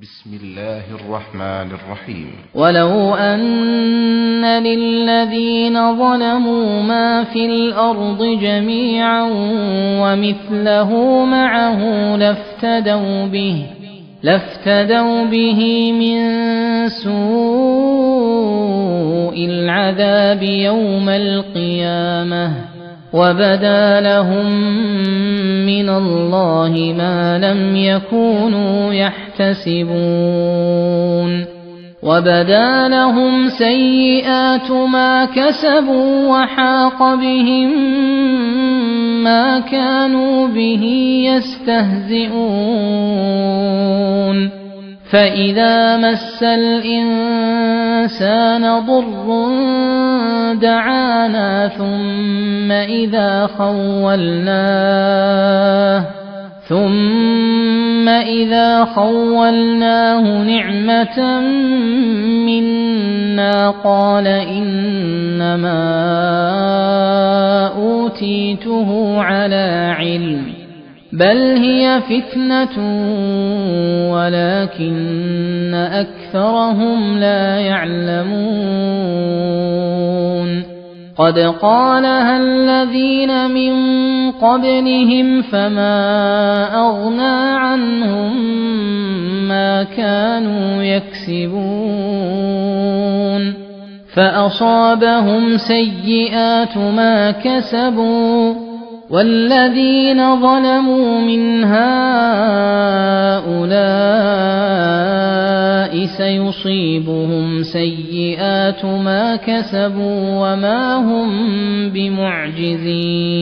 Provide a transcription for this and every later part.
بسم الله الرحمن الرحيم. ولو أن للذين ظلموا ما في الأرض جميعا ومثله معه لافتدوا به من سوء العذاب يوم القيامة وبدا لهم من الله ما لم يكونوا يحتسبون وبدا لهم سيئات ما كسبوا وحاق بهم ما كانوا به يستهزئون فإذا مس الإنسان ضر دعانا ثم إذا خولناه نعمة منا قال إنما أوتيته على علم بل هي فتنة ولكن أكثرهم لا يعلمون قد قالها الذين من قبلهم فما أغنى عنهم ما كانوا يكسبون فأصابهم سيئات ما كسبوا والذين ظلموا من هؤلاء سيصيبهم سيئات ما كسبوا وما هم بمعجزين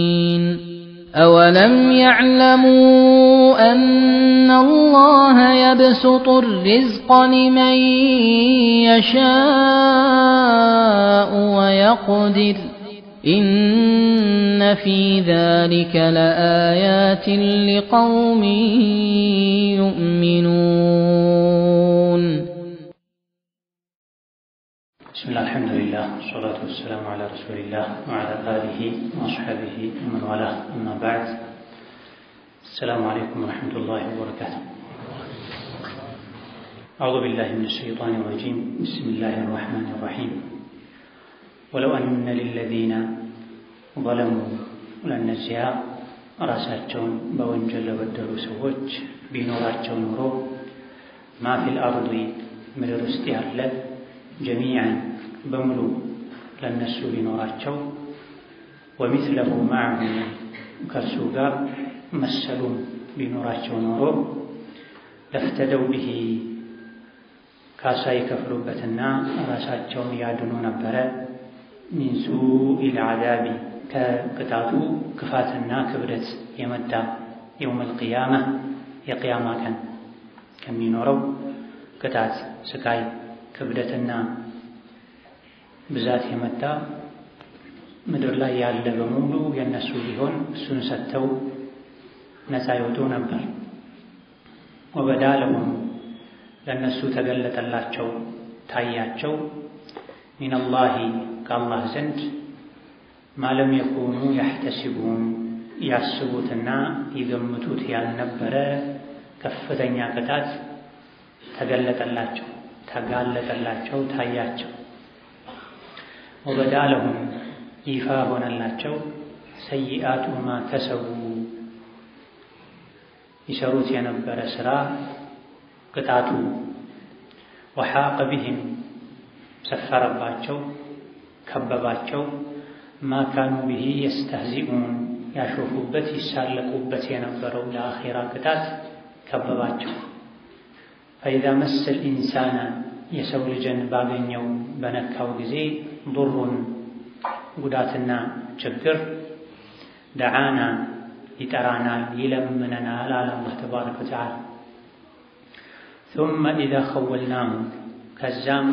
أولم يعلموا أن الله يبسط الرزق لمن يشاء ويقدر إن في ذلك لآيات لقوم يؤمنون. بسم الله الحمد لله والصلاة والسلام على رسول الله وعلى آله وأصحابه ومن والاه أما بعد السلام عليكم ورحمة الله وبركاته. أعوذ بالله من الشيطان الرجيم بسم الله الرحمن الرحيم. ولو أن للذين ظلموا ለነዚያ ራሳቸውን በወንጀል ለበደሉ ሰዎች ቢኖራቸው ኖሮ ማ ፊል አርዲ ምድር ውስጥ ያለ ጀሚዓን በሙሉ ለነሱ ቢኖራቸው ወሚስለሁ ማዐሁ ከእርሱ ጋር መሰሉም ቢኖራቸው ኖሮ ለፍተደው ብሂ ካሳ ይከፍሉበትና ራሳቸውን ያድኑ ነበረ ሚን ሱኢል ዐዛቢ ከቅጣቱ ክፋትና ክብደት የመጣ የውመል ቂያማ የቂያማ ቀን ከሚኖረው ቅጣት፣ ስቃይ፣ ክብደትና ብዛት የመጣ ምድር ላይ ያለ በሙሉ የነሱ ቢሆን እሱን ሰጥተው ነፃ ይወጡ ነበር። ወበዳ ለሁም ለነሱ ተገለጠላቸው ታያቸው ሚነላሂ ከአላህ ዘንድ ማለም የኩኑ ያሕተሲቡን ያስቡትና ይገምቱት ያልነበረ ከፍተኛ ቅጣት ተገለጠላቸው፣ ተጋለጠላቸው፣ ታያቸው። ወበዳ ለሁም ይፋ ሆነላቸው ሰይአቱ ማ ከሰቡ ይሰሩት የነበረ ሥራ ቅጣቱ ወሓቀ ቢህም ሰፈረባቸው፣ ከበባቸው ማ ካኑ ቢሂ የስተህዚኡን ያሾፉበት ይሳለቁበት የነበረው ለአኺራ ቅጣት ከበባቸው። ፈኢዛ መሰል ኢንሳና የሰው ልጅን ባገኘው በነካው ጊዜ ዱሩን ጉዳትና ችግር ደዓና ይጠራናል፣ ይለምነናል አለ አላህ ተባረከ ወተዓላ። ثم إذا خولناه ከዛም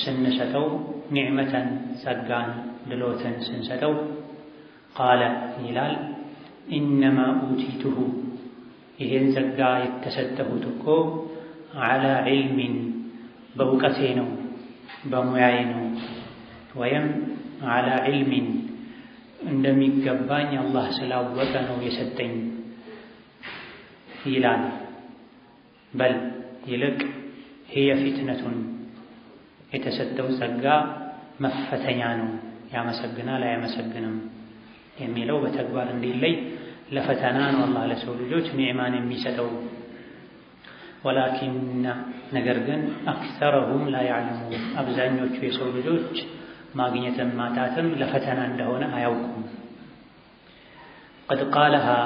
ስንሰጠው ኒዕመተን ጸጋን ድሎትን ስንሰጠው ቃለ ይላል ኢነማ ኡቲቱሁ ይሄን ጸጋ የተሰጠሁት እኮ ዐላ ዒልሚን በእውቀቴ ነው በሙያዬ ነው ወይም ዐላ ዒልሚን እንደሚገባኝ አላህ ስላወቀ ነው የሰጠኝ ይላል። በል ይልቅ هي فتنة የተሰጠው ጸጋ መፈተኛ ነው ያመሰግናል አያመሰግንም የሚለው በተግባር እንዲለይ ለፈተና ነው አላህ ለሰው ልጆች ኒዕማን የሚሰጠው ወላኪን ነገር ግን አክሰረሁም ላ ያዕለሙን አብዛኞቹ የሰው ልጆች ማግኘትም ማጣትም ለፈተና እንደሆነ አያውቁም قد قالها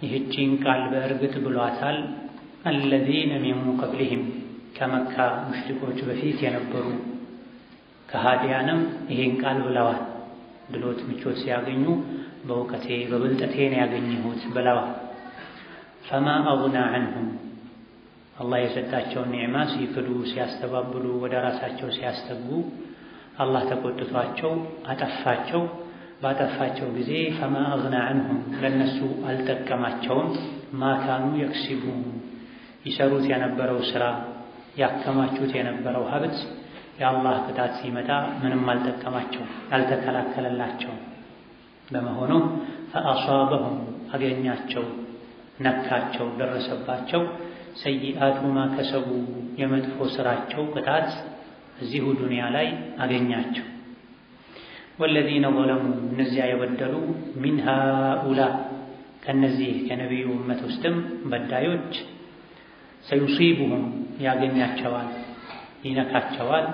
ይህችን ቃል በእርግጥ ብሏታል الذين من قبلهم ከመካ ሙሽሪኮች በፊት የነበሩ ከሃዲያንም ይህን ቃል ብለዋል ድሎት ምቾት ሲያገኙ በእውቀቴ በብልጠቴ ነው ያገኘሁት ብለዋል فما أغنى عنهم አላህ የሰጣቸውን ኒዕማ ሲክዱ ሲያስተባብሉ ወደ ራሳቸው ሲያስተጉ አላህ ተቆጥቷቸው አጠፋቸው ባጠፋቸው ጊዜ فما أغنى عنهم ለነሱ አልጠቀማቸውም ما كانوا يكسبون ይሰሩት የነበረው ስራ ያከማቹት የነበረው ሀብት የአላህ ቅጣት ሲመጣ ምንም አልጠቀማቸው አልተከላከለላቸው በመሆኑ فأصابهم አገኛቸው ነካቸው ደረሰባቸው ሰይአቱ ማ ከሰቡ የመጥፎ ስራቸው ቅጣት እዚሁ ዱንያ ላይ አገኛቸው والذين ظلموا እነዚያ የበደሉ من هؤلاء ከነዚህ ከነቢዩ ኡመት ውስጥም በዳዮች سيصيبهم ያገኛቸዋል ይነካቸዋል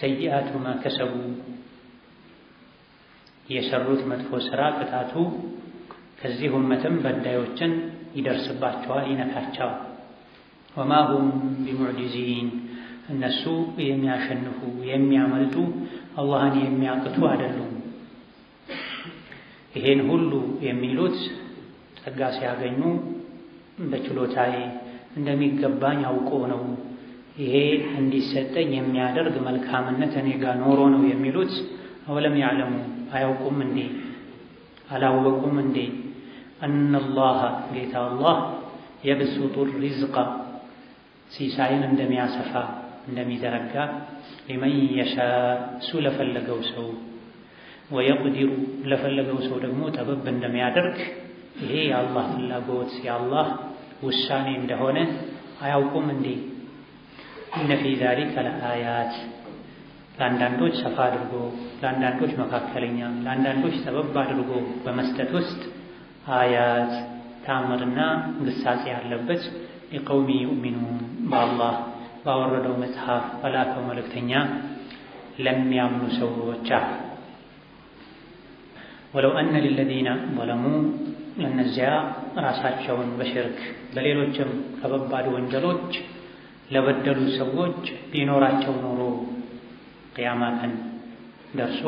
ሰይአቱ ማ ከሰቡ የሰሩት መጥፎ ስራ ቅጣቱ ከዚህ ኡመትም በዳዮችን ይደርስባቸዋል ይነካቸዋል وما هم بمعجزين እነሱ የሚያሸንፉ የሚያመልጡ አላህን የሚያቅቱ አይደሉም ይሄን ሁሉ የሚሉት ጸጋ ሲያገኙ በችሎታዬ እንደሚገባኝ አውቆ ነው ይሄ እንዲሰጠኝ የሚያደርግ መልካምነት እኔ ጋር ኖሮ ነው የሚሉት አወለም ያዕለሙ አያውቁም እንዴ አላወቁም እንዴ አነላህ ጌታ አላህ የብሱጡ ሪዝቃ ሲሳይን እንደሚያሰፋ እንደሚዘረጋ ሊመን የሻእ እሱ ለፈለገው ሰው ወየቅዲሩ ለፈለገው ሰው ደግሞ ጠበብ እንደሚያደርግ ይሄ የአላህ ፍላጎት የአላህ ውሳኔ እንደሆነ አያውቁም እንዴ እነ ፊ ዛሊከ ለአያት ለአንዳንዶች ሰፋ አድርጎ ለአንዳንዶች መካከለኛ ለአንዳንዶች ጠበብ አድርጎ በመስጠት ውስጥ አያት ተአምርና ግሳጼ ያለበት የቀውሚ ዩእሚኑን በአላህ ባወረደው መጽሐፍ በላከው መልእክተኛ ለሚያምኑ ሰዎች ወለው አነ ሊለዚነ ظለሙ ለነዚያ ራሳቸውን በሽርክ በሌሎችም ከባባድ ወንጀሎች ለበደሉ ሰዎች ቢኖራቸው ኖሮ ቅያማ ቀን ደርሶ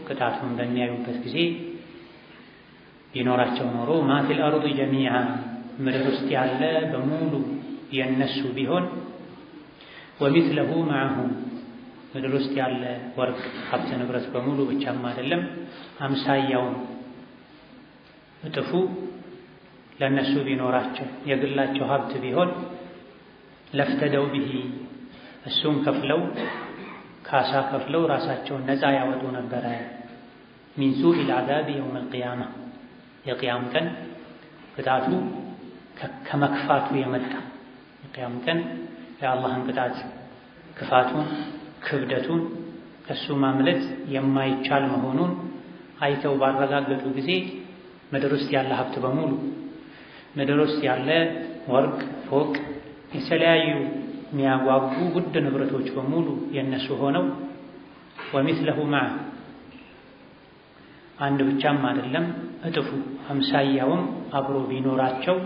ቅጣቱን በሚያዩበት ጊዜ ቢኖራቸው ኖሮ ማ ፊል አርድ ጀሚዓ ምድር ውስጥ ያለ በሙሉ የነሱ ቢሆን ወሚስለሁ መዐሁ ምድር ውስጥ ያለ ወርቅ ሀብት ንብረት በሙሉ ብቻም አይደለም አምሳያውን እጥፉ ለነሱ ቢኖራቸው የግላቸው ሀብት ቢሆን ለፍተደው ቢሂ እሱን ከፍለው ካሳ ከፍለው ራሳቸውን ነፃ ያወጡ ነበረ ሚን ሱኢል ዐዛብ የውም አልቂያማ የቅያም ቀን ቅጣቱ ከመክፋቱ የመጣ የቅያም ቀን የአላህን ቅጣት ክፋቱን ክብደቱን ከሱ ማምለጥ የማይቻል መሆኑን አይተው ባረጋገጡ ጊዜ ምድር ውስጥ ያለ ሀብት በሙሉ ምድር ውስጥ ያለ ወርቅ ፎቅ የተለያዩ የሚያጓጉ ውድ ንብረቶች በሙሉ የነሱ ሆነው ወሚስለሁ መዐሁ አንድ ብቻም አይደለም እጥፉ አምሳያውም አብሮ ቢኖራቸው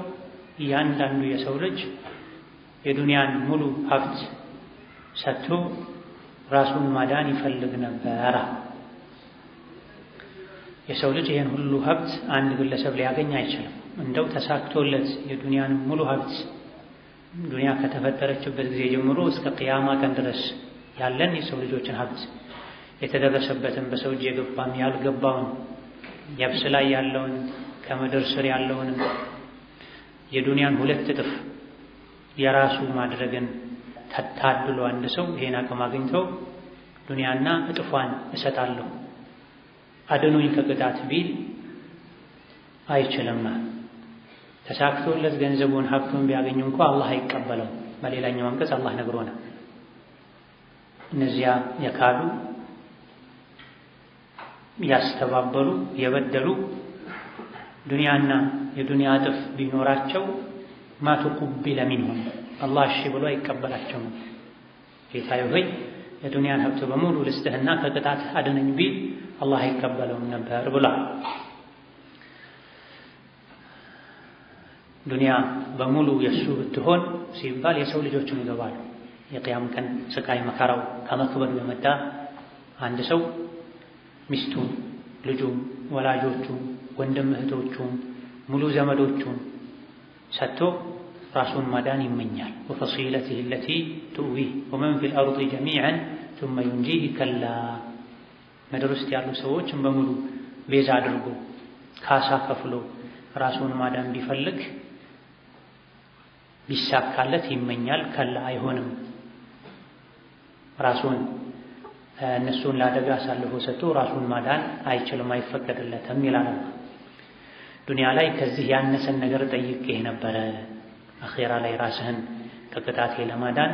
እያንዳንዱ የሰው ልጅ የዱንያን ሙሉ ሀብት ሰጥቶ ራሱን ማዳን ይፈልግ ነበር። የሰው ልጅ ይህን ሁሉ ሀብት አንድ ግለሰብ ሊያገኝ አይችልም። እንደው ተሳክቶለት የዱንያን ሙሉ ሀብት ዱንያ ከተፈጠረችበት ጊዜ ጀምሮ እስከ ቅያማ ቀን ድረስ ያለን የሰው ልጆችን ሀብት የተደረሰበትን በሰው እጅ የገባም ያልገባውን የብስ ላይ ያለውን ከምድር ስር ያለውን የዱንያን ሁለት እጥፍ የራሱ ማድረግን ተታድሎ አንድ ሰው ይሄን አቅም አግኝቶ ዱንያና እጥፏን እሰጣለሁ አድኑኝ ከቅጣት ቢል አይችልም። ተሳክቶለት ገንዘቡን ሀብቱን ቢያገኝ እንኳን አላህ አይቀበለው። በሌላኛው አንቀጽ አላህ ነግሮናል። እነዚያ የካዱ ያስተባበሉ የበደሉ ዱንያና የዱንያ እጥፍ ቢኖራቸው ማቱቁቢለ ሚንሁም አላህ እሺ ብሎ አይቀበላቸውም። ጌታዬ ሆይ የዱንያን ሀብት በሙሉ ልስጥህና ከቅጣት አድነኝ ቢል አላህ አይቀበለውም ነበር ብሏል። ዱንያ በሙሉ የሱ ብትሆን ሲባል የሰው ልጆችም ይገባሉ። የቂያም ቀን ስቃይ መከራው ከመክበዱ የመጣ አንድ ሰው ሚስቱን፣ ልጁን፣ ወላጆቹን፣ ወንድም እህቶቹን፣ ሙሉ ዘመዶቹን ሰጥቶ ራሱን ማዳን ይመኛል። ወፈሲለቲሂ አለቲ ቱዊህ ወመን ፊል አርዲ ጀሚዐን ثم ينجيه ከላ ምድር ውስጥ ያሉ ሰዎችን በሙሉ ቤዛ አድርጎ ካሳ ከፍሎ ራሱን ማዳን ቢፈልግ ቢሳካለት ይመኛል። ከላ አይሆንም። ራሱን እነሱን ለአደጋ አሳልፎ ሰጥቶ ራሱን ማዳን አይችልም፣ አይፈቀድለትም ይላል። ዱንያ ላይ ከዚህ ያነሰን ነገር ጠይቄህ ነበረ። አኼራ ላይ ራስህን ከቅጣቴ ለማዳን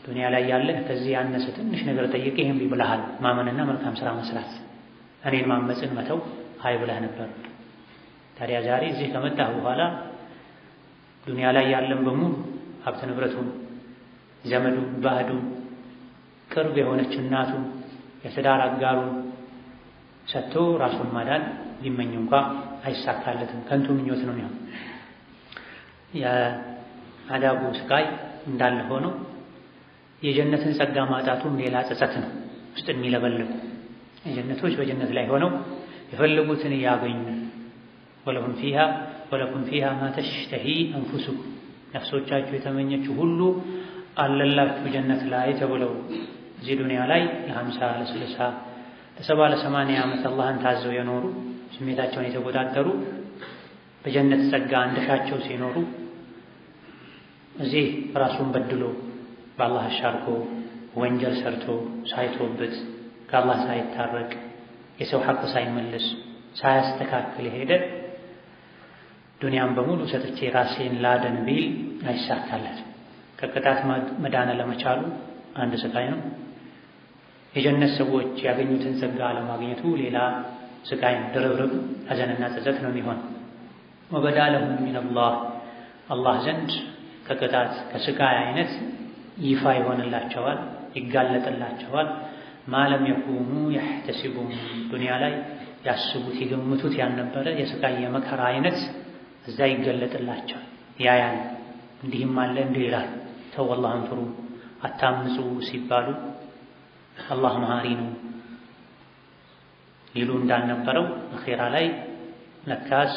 ዱንያ ላይ ያለህ ከዚህ ያነሰ ትንሽ ነገር ጠይቄህ እምቢ ብለሃል። ማመንና መልካም ሥራ መስራት፣ እኔን ማመፅን መተው አይ ብለህ ነበር። ታዲያ ዛሬ እዚህ ከመጣህ በኋላ ዱንያ ላይ ያለን በሙሉ ሀብት ንብረቱን፣ ዘመዱን፣ ባህዱን፣ ቅርብ የሆነች እናቱን፣ የትዳር አጋሩን ሰጥቶ ራሱን ማዳን ቢመኝ እንኳ አይሳካለትም። ከንቱ ምኞት ነው የሚሆን። የአዳቡ ስቃይ እንዳለ ሆኖ የጀነትን ጸጋ ማጣቱም ሌላ ጸጸት ነው ውስጥ የሚለበልብ። የጀነቶች በጀነት ላይ ሆነው የፈለጉትን ያገኙ ወለኩም ፊሃ ማ ተሽተሂ አንፉሱኩም ነፍሶቻችሁ የተመኘችው ሁሉ አለላችሁ ጀነት ላይ ተብለው እዚህ ዱንያ ላይ ለ50 ለ60 ለ70 ለ80 ዓመት አላህን ታዘው የኖሩ ስሜታቸውን የተቆጣጠሩ በጀነት ጸጋ እንደሻቸው ሲኖሩ እዚህ ራሱን በድሎ በአላህ አሻርኮ ወንጀል ሰርቶ ሳይቶበት ከአላህ ሳይታረቅ የሰው ሐቅ ሳይመልስ ሳያስተካክል ሄደ ዱንያን በሙሉ ሰጥቼ ራሴን ላደን ቢል አይሳካለትም። ከቅጣት መዳን ለመቻሉ አንድ ስቃይ ነው። የጀነት ሰዎች ያገኙትን ጸጋ አለማግኘቱ ሌላ ስቃይ ነው። ድርብርብ ሐዘንና ጸጸት ነው የሚሆን። ወበዳ ለሁም ሚነላህ አላህ ዘንድ ከቅጣት ከስቃይ አይነት ይፋ ይሆንላቸዋል፣ ይጋለጥላቸዋል። ማለም የኩኑ የሕተሲቡን ዱንያ ላይ ያስቡት ይገምቱት ያልነበረ የስቃይ የመከራ አይነት እዛ ይገለጥላቸዋል። ያያን እንዲህም አለ እንዲህ ይላል። ተው አላህን ፍሩ አታምፁ ሲባሉ አላህ መሃሪ ነው ይሉ እንዳልነበረው አኼራ ላይ ለካስ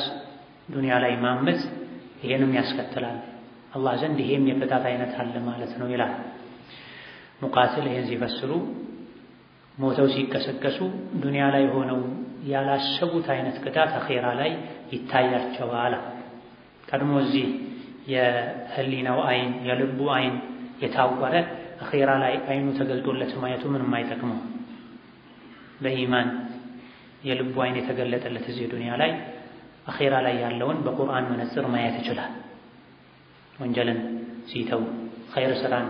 ዱንያ ላይ ማመፅ ይሄንም ያስከትላል። አላህ ዘንድ ይሄም የቅጣት አይነት አለ ማለት ነው ይላል። ሙቃትል ይሄን ሲፈስሩ ሞተው ሲቀሰቀሱ ዱንያ ላይ ሆነው ያላሰቡት አይነት ቅጣት አኼራ ላይ ይታያቸዋል። ቀድሞ እዚህ የህሊናው አይን የልቡ አይን የታወረ አኼራ ላይ አይኑ ተገልጦለት ማየቱ ምንም አይጠቅመው። በኢማን የልቡ አይን የተገለጠለት እዚህ ዱንያ ላይ አኼራ ላይ ያለውን በቁርአን መነጽር ማየት ይችላል። ወንጀልን ሲተው ኸይር ስራን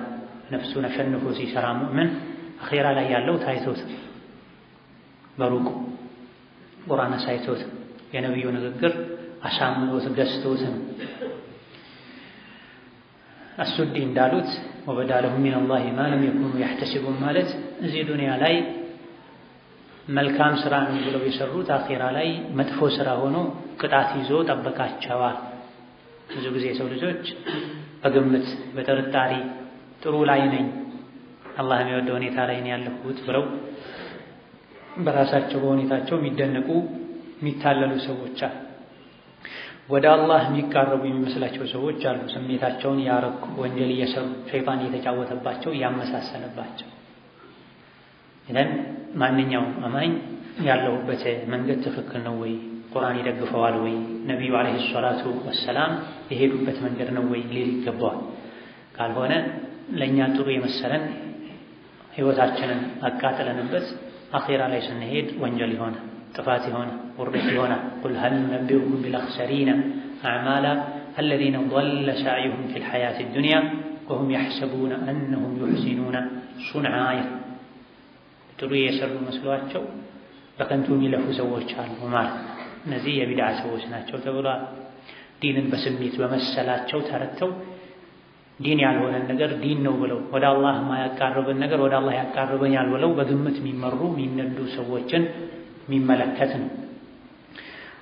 ነፍሱን አሸንፎ ሲሰራ ሙእምን አኼራ ላይ ያለው ታይቶት በሩቁ ቁርአን ሳይቶት የነቢዩ ንግግር አሳምኖት ገዝቶት ነው። አሱዲ እንዳሉት ወበዳ ለሁም ሚነላሂ ማ ለም የኩኑ የሕተሲቡን ማለት እዚህ ዱንያ ላይ መልካም ስራ ነው ብለው የሰሩት አኼራ ላይ መጥፎ ስራ ሆኖ ቅጣት ይዞ ጠበቃቸዋል። ብዙ ጊዜ የሰው ልጆች በግምት በጥርጣሬ ጥሩ ላይ ነኝ አላህ የሚወደው ሁኔታ ላይ ነው ያለሁት ብለው በራሳቸው በሁኔታቸው የሚደነቁ የሚታለሉ ሰዎች አሉ። ወደ አላህ የሚቃረቡ የሚመስላቸው ሰዎች አሉ። ስሜታቸውን ያረኩ ወንጀል እየሰሩ ሸይጣን እየተጫወተባቸው እያመሳሰለባቸው። ይህን ማንኛውም አማኝ ያለሁበት መንገድ ትክክል ነው ወይ፣ ቁርአን ይደግፈዋል ወይ፣ ነቢዩ ዓለይሂ ሰላቱ ወሰላም የሄዱበት መንገድ ነው ወይ ሊል ይገባዋል። ካልሆነ ለእኛ ጥሩ የመሰለን ህይወታችንን አቃጥለንበት አኼራ ላይ ስንሄድ ወንጀል ይሆናል፣ ጥፋት ይሆናል፣ ውርደት ይሆናል። ቁል ሀል ኑነቢኡኩም ቢልአኽሰሪነ አዕማላ አለዚነ ضل سعيهم في الحياة الدنيا وهم يحسبون أنهم يحسنون صنعا ጥሩ የሰሩ መስሏቸው በከንቱ የሚለፉ ሰዎች አሉ ማለት ነው። እነዚህ የቢድዓ ሰዎች ናቸው ተብሏል። ዲንን በስሜት በመሰላቸው ተረተው ዲን ያልሆነ ነገር ዲን ነው ብለው ወደ አላህ ማያቃርበን ነገር ወደ አላህ ያቃርበኛል ብለው በግምት የሚመሩ የሚነዱ ሰዎችን የሚመለከት ነው።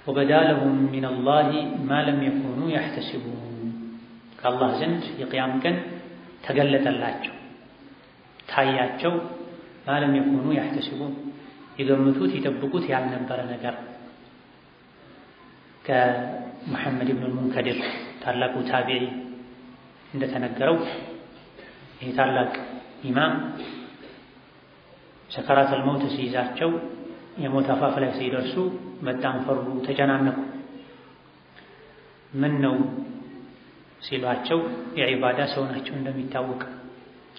وبدا لهم من الله ما لم يكونوا يحتسبون ከአላህ ዘንድ የቂያም ቀን ተገለጠላቸው ታያቸው ما لم يكونوا يحتسبون يገምቱት ይጠብቁት ያልነበረ ነገር ከሙሐመድ ኢብኑ አልሙንከዲር ታላቁ ታቢዒ እንደተነገረው ይህ ታላቅ ኢማም ሰከራተል መውት ሲይዛቸው የሞት አፋፍ ላይ ሲደርሱ በጣም ፈሩ፣ ተጨናነቁ። ምን ነው ሲሏቸው የዒባዳ ሰው ናቸው እንደሚታወቅ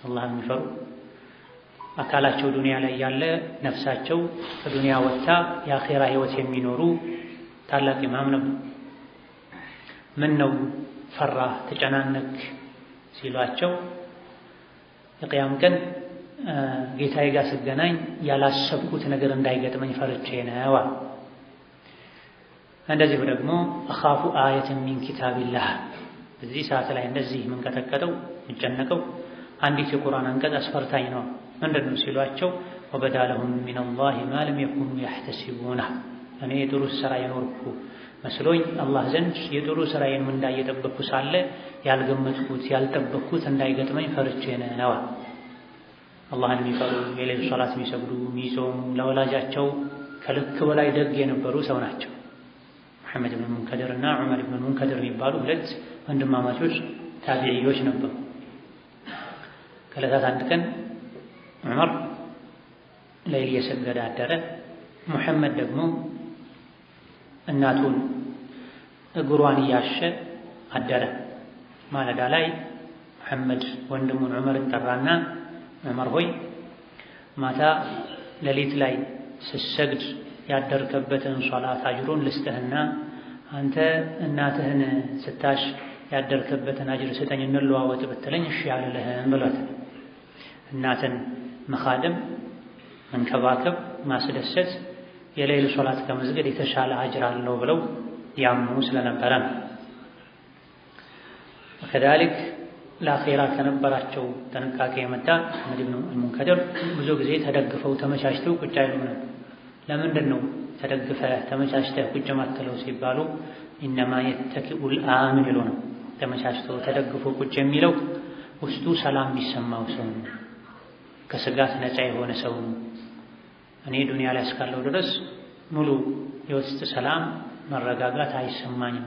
አላህ የሚፈሩ አካላቸው ዱንያ ላይ ያለ ነፍሳቸው ከዱንያ ወጥታ የአኺራ ህይወት የሚኖሩ ታላቅ ኢማም ነው። ምን ነው ፈራ ተጨናነቅ ሲሏቸው የቂያም ቀን ጌታዬ ጋር ስገናኝ ያላሰብኩት ነገር እንዳይገጥመኝ ፈርቼ ነው። እንደዚሁ ደግሞ አኻፉ አየትን ሚን ኪታቢላህ በዚህ ሰዓት ላይ እንደዚህ መንቀጠቀጠው የሚጨነቀው አንዲት የቁርአን አንቀጽ አስፈርታኝ ነው። ምንድነው ሲሏቸው ወበዳ ለሁም ሚነላሂ ማ ለም የኩኑ ያሕተሲቡና እኔ የጥሩ ስራ የኖርኩ መስሎኝ አላህ ዘንድ የጥሩ ስራዬን ምንዳ እየጠበቅኩ ሳለ ያልገመትኩት ያልጠበቅኩት እንዳይገጥመኝ ፈርቼ ነው። አላህን የሚፈሩ የሌሊት ሶላት የሚሰግዱ የሚጾሙ ለወላጃቸው ከልክ በላይ ደግ የነበሩ ሰው ናቸው። ሙሐመድ ኢብኑ ሙንከድር እና ዑመር ኢብኑ ሙንከድር የሚባሉ ሁለት ወንድማማቾች ታቢዒዎች ነበሩ። ከዕለታት አንድ ቀን ዑመር ሌሊት እየሰገደ አደረ። ሙሐመድ ደግሞ እናቱን እግሯን እያሸ አደረ። ማለዳ ላይ ሙሐመድ ወንድሙን ዑመርን ጠራና ዑመር ሆይ ማታ ሌሊት ላይ ስትሰግድ ያደርከበትን ሶላት አጅሩን ልስጥህና አንተ እናትህን ስታሽ ያደርከበትን አጅር ስጠኝ እንለዋወጥ ብትለኝ እሺ አልልህም ብሎት። እናትን መኻደም መንከባከብ ማስደሰት የሌሊት ሶላት ከመስገድ የተሻለ አጅር አለው ብለው ያምኑ ስለነበረ ነው። ከዛሊክ ለአኺራ ከነበራቸው ጥንቃቄ የመጣ ሙሐመድ ኢብኑ አልሙንከድር ብዙ ጊዜ ተደግፈው ተመቻችተው ቁጭ አይሉም ነበር። ለምንድን ነው ተደግፈህ ተመቻችተህ ቁጭ ማትለው ሲባሉ ኢነማ የተኪኡል አሚን ይሉ ነው። ተመቻችቶ ተደግፎ ቁጭ የሚለው ውስጡ ሰላም የሚሰማው ሰው ነው፣ ከስጋት ነፃ የሆነ ሰው ነው። እኔ ዱንያ ላይ እስካለው ድረስ ሙሉ የውስጥ ሰላም መረጋጋት አይሰማኝም፣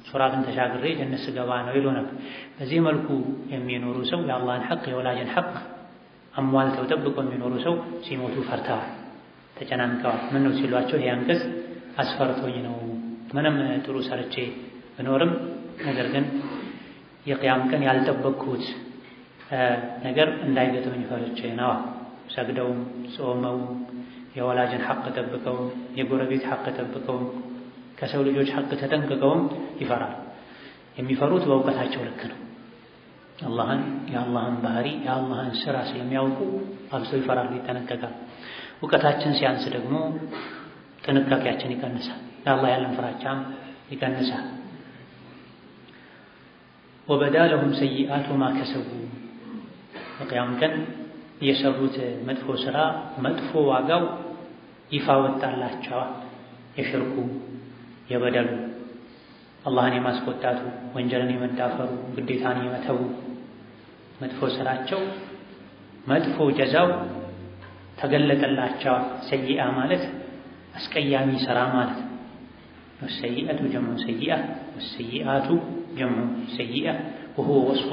ሱራትን ተሻግሬ ጀነት ስገባ ነው ይሉ ነበር። በዚህ መልኩ የሚኖሩ ሰው የአላህን ሐቅ የወላጅን ሐቅ አሟልተው ጠብቀው የሚኖሩ ሰው ሲሞቱ ፈርተዋል፣ ተጨናንቀዋል። ምን ነው ሲሏቸው ይሄ አንቀጽ አስፈርቶኝ ነው፣ ምንም ጥሩ ሰርቼ ብኖርም ነገር ግን የቂያም ቀን ያልጠበቅኩት ነገር እንዳይገጥመኝ ፈርቼ ነው። ሰግደውም ጾመው የወላጅን ሐቅ ጠብቀው የጎረቤት ሐቅ ጠብቀው ከሰው ልጆች ሐቅ ተጠንቅቀውም ይፈራል። የሚፈሩት በእውቀታቸው ልክ ነው። አላህን የአላህን ባህሪ የአላህን ስራ ስለሚያውቁ አብዝተው ይፈራሉ፣ ይጠነቀቃል። እውቀታችን ሲያንስ ደግሞ ጥንቃቄያችን ይቀንሳል፣ ለአላህ ያለን ፍራቻም ይቀንሳል። ወበዳ ለሁም ሰይአቱ ማ ከሰቡ በቂያም ቀን የሰሩት መጥፎ ስራ መጥፎ ዋጋው ይፋ ወጣላቸዋል። የሽርኩ የበደሉ አላህን የማስቆጣቱ ወንጀልን የመዳፈሩ ግዴታን የመተው መጥፎ ስራቸው መጥፎ ጀዛው ተገለጠላቸዋል። ሰይአ ማለት አስቀያሚ ስራ ማለት ነው። والسيئة جمع سيئة والسيئات جمع سيئة وهو وصف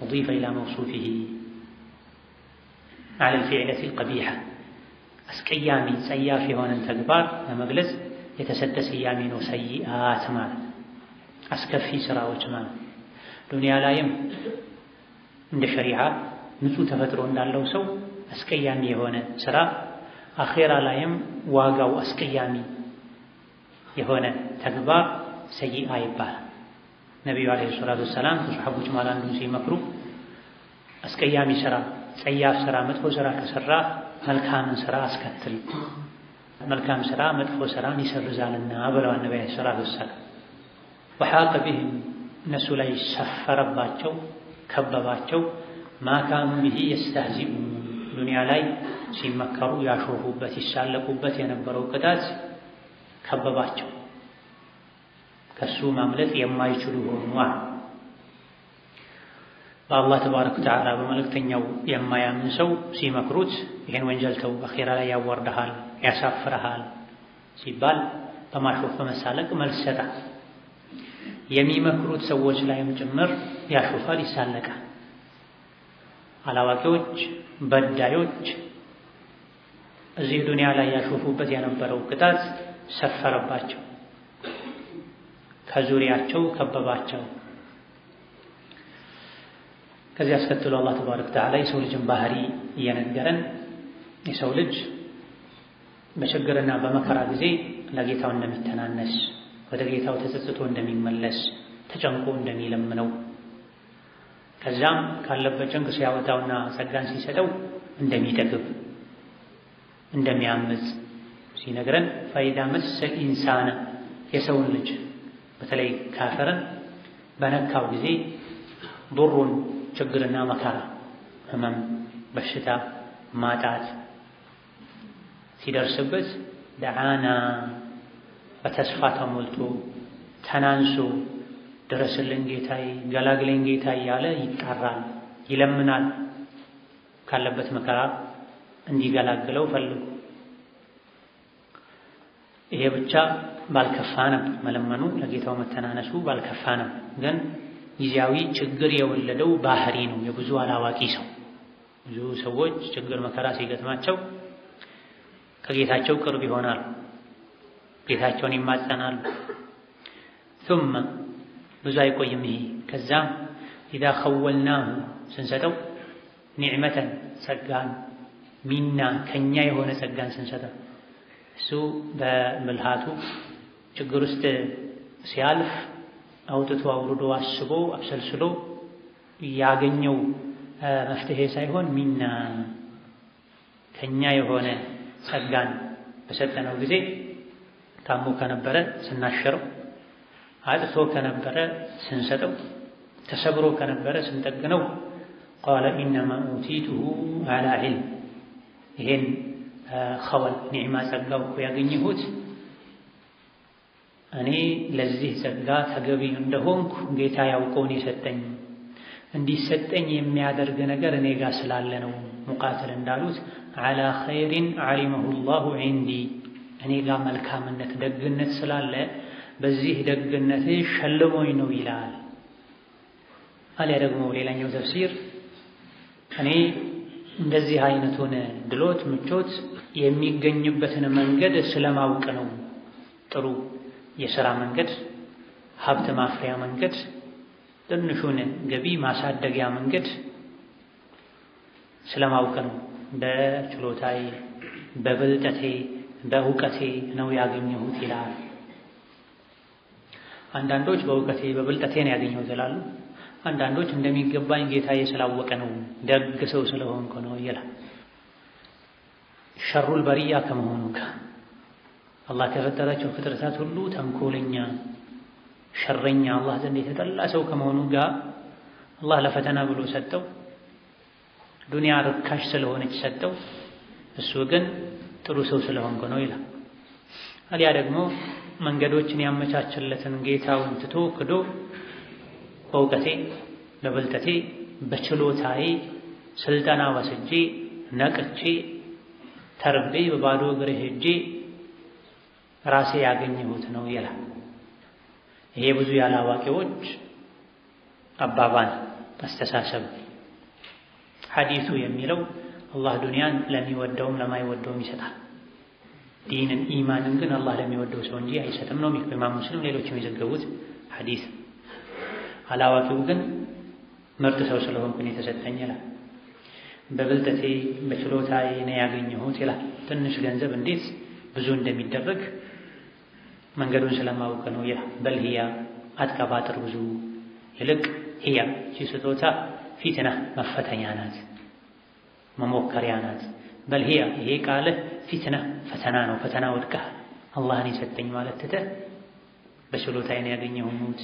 أضيف إلى موصوفه على الفعلة القبيحة أسكيامي سيافي هون تكبار لمجلس يتسد سيامين وسيئات مال أسكفي سرا وجمال دنيا لا يم عند الشريعة نسو تفترون دالو سو أسكيامي هون سرا أخيرا لا يم واقع أسكيامي የሆነ ተግባር ሰይአ ይባላል። ነብዩ አለይሂ ሰላቱ ወሰላም ከሱሐቦች ማለት አንዱን ሲመክሩ አስቀያሚ ሥራ፣ ጸያፍ ሥራ፣ መጥፎ ሥራ ከሠራ መልካምን ሥራ አስከትል። መልካም ሥራ መጥፎ ሥራን ይሰርዛልና ብለዋል ነብዩ ሰለላሁ ዐለይሂ ወሰለም። ወሐቀ ቢሂም እነሱ ላይ ሰፈረባቸው፣ ከበባቸው። ማካኑ ቢሂ የስተህዚኡን ዱንያ ላይ ሲመከሩ ያሾፉበት ይሳለቁበት የነበረው ቅጣት ከበባቸው። ከሱ ማምለጥ የማይችሉ ሆኑ። በአላህ ተባረከ ወተዓላ በመልእክተኛው የማያምን ሰው ሲመክሩት ይሄን ወንጀል ተው፣ አኺራ ላይ ያዋርድሃል፣ ያሳፍርሃል ሲባል በማሾፍ በመሳለቅ መልስ ይሰጣል። የሚመክሩት ሰዎች ላይም ጭምር ያሾፋል፣ ይሳለቃል። አላዋቂዎች፣ በዳዮች እዚህ ዱንያ ላይ ያሾፉበት የነበረው ቅጣት ሰፈረባቸው፣ ከዙሪያቸው ከበባቸው። ከዚህ አስከትሎ አላህ ተባረከ ወተዓላ የሰው ልጅን ባህሪ እየነገረን የሰው ልጅ በችግርና በመከራ ጊዜ ለጌታው እንደሚተናነስ፣ ወደ ጌታው ተጸጽቶ እንደሚመለስ፣ ተጨንቆ እንደሚለምነው፣ ከዛም ካለበት ጭንቅ ሲያወጣውና ጸጋን ሲሰጠው እንደሚጠግብ፣ እንደሚያምፅ ሲነግረን ፈኢዛ መሰል ኢንሳነ የሰውን ልጅ በተለይ ካፈረን በነካው ጊዜ ዱሩን ችግርና መከራ፣ ህመም፣ በሽታ፣ ማጣት ሲደርስበት ደዓና በተስፋ ተሞልቶ ተናንሶ ድረስልኝ ጌታዬ፣ ገላግለኝ ጌታዬ እያለ ይጣራል፣ ይለምናል። ካለበት መከራ እንዲገላግለው ፈልጉ። ይሄ ብቻ ባልከፋ ነበር፣ መለመኑ ለጌታው መተናነሱ ባልከፋ ነበር። ግን ጊዜያዊ ችግር የወለደው ባህሪ ነው የብዙ አላዋቂ ሰው። ብዙ ሰዎች ችግር መከራ ሲገጥማቸው ከጌታቸው ቅርብ ይሆናሉ፣ ጌታቸውን ይማጸናሉ። ثم ብዙ አይቆይም ይሄ። ከዛም ኢዛ ኸወልናሁ ስንሰጠው ኒዕመተን ጸጋን፣ ሚና ከኛ የሆነ ጸጋን ስንሰጠው እሱ በምልሃቱ ችግር ውስጥ ሲያልፍ አውጥቶ አውርዶ አስቦ አብሰልስሎ ያገኘው መፍትሄ ሳይሆን ሚና ከኛ የሆነ ጸጋን በሰጠነው ጊዜ ታሞ ከነበረ ስናሸረው፣ አጥቶ ከነበረ ስንሰጠው፣ ተሰብሮ ከነበረ ስንጠግነው ቃለ ኢነማ ኡቲቱሁ ዐላ ዒልም ይሄን ኸወል ኒዕማ ጸጋው እኮ ያገኘሁት እኔ ለዚህ ጸጋ ተገቢ እንደሆንኩ ጌታ ያውቀውን የሰጠኝ እንዲሰጠኝ የሚያደርግ ነገር እኔ ጋር ስላለ ነው። ሙቃትል እንዳሉት ዐላ ኸይሪን ዐሊመሁ ላሁ ዒንዲ እኔ ጋር መልካምነት ደግነት ስላለ በዚህ ደግነት ሸልሞኝ ነው ይላል። አሊያ ደግሞ ሌላኛው ተፍሲር እኔ እንደዚህ አይነቱን ድሎት ምቾት የሚገኝበትን መንገድ ስለማውቅ ነው። ጥሩ የሥራ መንገድ፣ ሀብት ማፍሪያ መንገድ፣ ትንሹን ገቢ ማሳደጊያ መንገድ ስለማውቅ ነው። በችሎታዬ፣ በብልጠቴ፣ በእውቀቴ ነው ያገኘሁት ይላል። አንዳንዶች በእውቀቴ በብልጠቴ ነው ያገኘሁት ይላሉ። አንዳንዶች እንደሚገባኝ ጌታዬ ስላወቀ ነው፣ ደግ ሰው ስለሆንኩ ነው ይላል። ሸሩል በሪያ ከመሆኑ ጋር አላህ ከፈጠራቸው ፍጥረታት ሁሉ ተንኮለኛ፣ ሸረኛ፣ አላህ ዘንድ የተጠላ ሰው ከመሆኑ ጋር አላህ ለፈተና ብሎ ሰጠው። ዱንያ ርካሽ ስለሆነች ሰጠው። እሱ ግን ጥሩ ሰው ስለሆንኩ ነው ይላል። አሊያ ደግሞ መንገዶችን ያመቻቸለትን ጌታውን ትቶ ክዶ በእውቀቴ፣ በብልጠቴ፣ በችሎታዬ ስልጠና ወስጄ ነቅቼ ተርቤ በባዶ እግሬ ሄጄ ራሴ ያገኘሁት ነው ይላል። ይሄ ብዙ ያላዋቂዎች አባባል አስተሳሰብ። ሐዲሱ የሚለው አላህ ዱንያን ለሚወደውም ለማይወደውም ይሰጣል። ዲንን ኢማንን ግን አላህ ለሚወደው ሰው እንጂ አይሰጥም ነው ኢማም ሙስሊም ሌሎችም የዘገቡት ሐዲስ። አላዋቂው ግን ምርጥ ሰው ስለሆንኩ ነው የተሰጠኝ ይላል። በብልጠቴ በችሎታዬ ነው ያገኘሁት ይላል። ትንሽ ገንዘብ እንዴት ብዙ እንደሚደረግ መንገዱን ስለማውቅ ነው ይላል። በልህያ አትቀባጥር ብዙ ይልቅ ህያ ስጦታ ፊትና መፈተኛ ናት፣ መሞከሪያ ናት። በል ይሄ ቃልህ ፊትና ፈተና ነው፣ ፈተና ወድቀሃል። አላህን የሰጠኝ ማለት ትተህ በችሎታዬን ያገኘሁት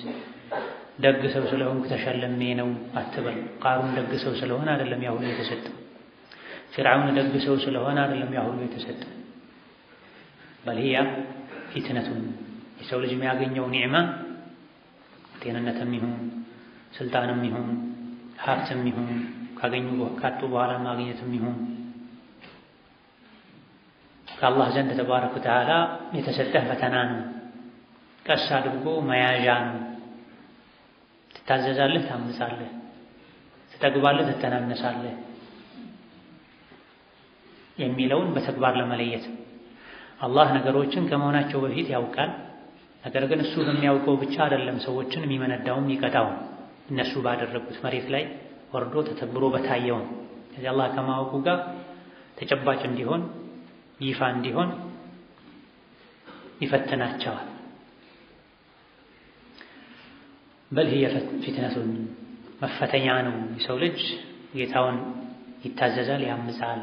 ደግ ሰው ስለሆንኩ ተሸለሜ ነው አትበል። ቃሩን ደግ ሰው ስለሆነ አይደለም ያ ሁሉ የተሰጠው። ፊርዓውን ደግ ሰው ስለሆነ አይደለም ያ ሁሉ የተሰጠው። በል ፊትነቱን የሰው ልጅ የሚያገኘው ኒዕማ ጤንነትም ይሁን ስልጣንም ይሁን ሀብትም ይሁን ካጡ በኋላ ማግኘትም ይሁን ከአላህ ዘንድ ተባረከ ወተዓላ የተሰጠህ ፈተና ነው። ቀስ አድርጎ መያዣ ነው። ትታዘዛለህ፣ ታምጻለህ፣ ትጠግባለህ፣ ትተናነሳለህ የሚለውን በተግባር ለመለየት አላህ ነገሮችን ከመሆናቸው በፊት ያውቃል። ነገር ግን እሱ በሚያውቀው ብቻ አይደለም ሰዎችን የሚመነዳውም ይቀጣው እነሱ ባደረጉት መሬት ላይ ወርዶ ተተግብሮ በታየው። ስለዚህ አላህ ከማወቁ ጋር ተጨባጭ እንዲሆን ይፋ እንዲሆን ይፈትናቸዋል። በል ፊትነቱን መፈተኛ ነው። የሰው ልጅ ጌታውን ይታዘዛል፣ ያምጻል፣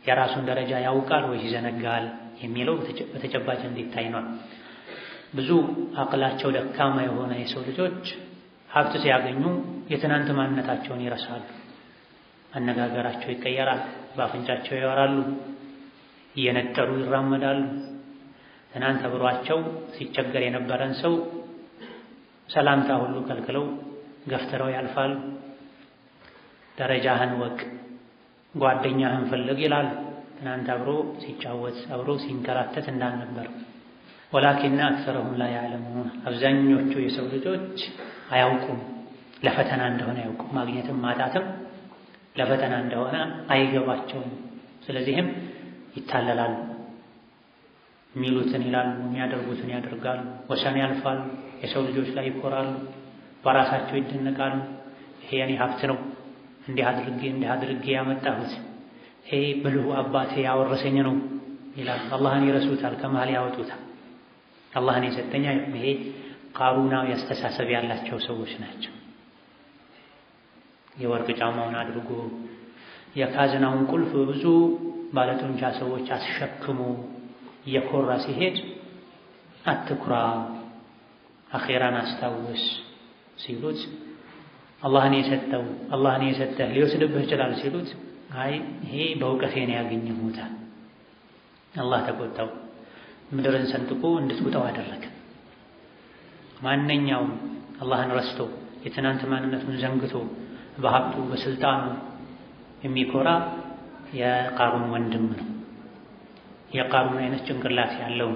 የራሱን ደረጃ ያውቃል ወይስ ይዘነጋል የሚለው በተጨባጭ እንዲታይ ነው። ብዙ አቅላቸው ደካማ የሆነ የሰው ልጆች ሀብት ሲያገኙ የትናንት ማንነታቸውን ይረሳሉ። አነጋገራቸው ይቀየራል፣ በአፍንጫቸው ያወራሉ፣ እየነጠሩ ይራመዳሉ። ትናንት አብሯቸው ሲቸገር የነበረን ሰው ሰላምታ ሁሉ ከልክለው ገፍትረው ያልፋሉ። ደረጃህን ወቅ፣ ጓደኛህን ፈልግ ይላሉ። ትናንት አብሮ ሲጫወት አብሮ ሲንከራተት እንዳልነበር። ወላኪን አክሰረሁም ላ ያዕለሙን፣ አብዛኞቹ የሰው ልጆች አያውቁም፣ ለፈተና እንደሆነ አያውቁም። ማግኘትም ማጣትም ለፈተና እንደሆነ አይገባቸውም። ስለዚህም ይታለላሉ። የሚሉትን ይላሉ፣ የሚያደርጉትን ያደርጋሉ፣ ወሰን ያልፋሉ፣ የሰው ልጆች ላይ ይኮራሉ፣ በራሳቸው ይደነቃሉ። ይሄ የኔ ሀብት ነው፣ እንዲህ አድርጌ ያመጣሁት፣ ይሄ ብልሁ አባቴ ያወረሰኝ ነው ይላሉ። አላህን ይረሱታል፣ ከመሃል ያወጡታል። አላህን የሰጠኛ ይሄ ቃሩናዊ አስተሳሰብ ያላቸው ሰዎች ናቸው። የወርቅ ጫማውን አድርጎ የካዝናውን ቁልፍ ብዙ ባለጡንቻ ሰዎች አስሸክሞ እየኮራ ሲሄድ አትኩራ፣ አኼራን አስታውስ ሲሉት አላህን የሰጠህ ሊወስድብህ ይችላል ሲሉት አይ ይሄ በእውቀቴ ነው ያገኘሁት። አላህ ተቆጣው፣ ምድርን ሰንጥቆ እንድትውጠው አደረገ። ማንኛውም አላህን ረስቶ የትናንት ማንነቱን ዘንግቶ በሀብቱ በስልጣኑ የሚኮራ የቃሩን ወንድም ነው። የቃሩን አይነት ጭንቅላት ያለው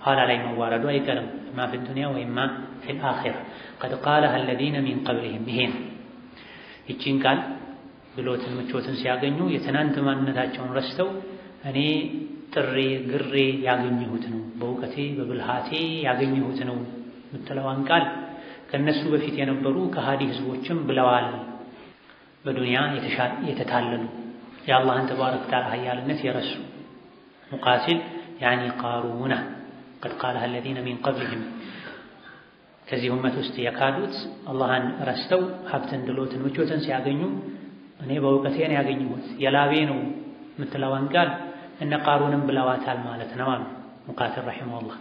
ኋላ ላይ መዋረዱ አይቀርም። ማ ፊ ዱንያ ወይማ ፊል አኺራ ቀድ ቃለሃ አለዚነ ሚን ቀብሊሂም። ይሄን ይቺን ቃል ብሎትን ምቾትን ሲያገኙ የትናንት ማንነታቸውን ረስተው እኔ ጥሬ ግሬ ያገኘሁት ነው፣ በእውቀቴ በብልሃቴ ያገኘሁት ነው የምትለዋን ቃል ከነሱ በፊት የነበሩ ከሃዲ ህዝቦችም ብለዋል። በዱንያ የተታለሉ የአላህን ተባረከ ወተዓላ ኃያልነት የረሱ ሙቃቲል ያኒ ቃሩና ቀድ ቃለሃ አለዚነ ሚን ቀብሊሂም ከዚህ ኡመት ውስጥ የካዱት አላህን ረስተው ሀብትን ድሎትን ምቾትን ሲያገኙ እኔ በእውቀቴ ነው ያገኘሁት የላቤ ነው የምትለዋን ቃል እነ ቃሩንም ብለዋታል ማለት ነው አሉ ሙቃቲል ረሒመሁላህ።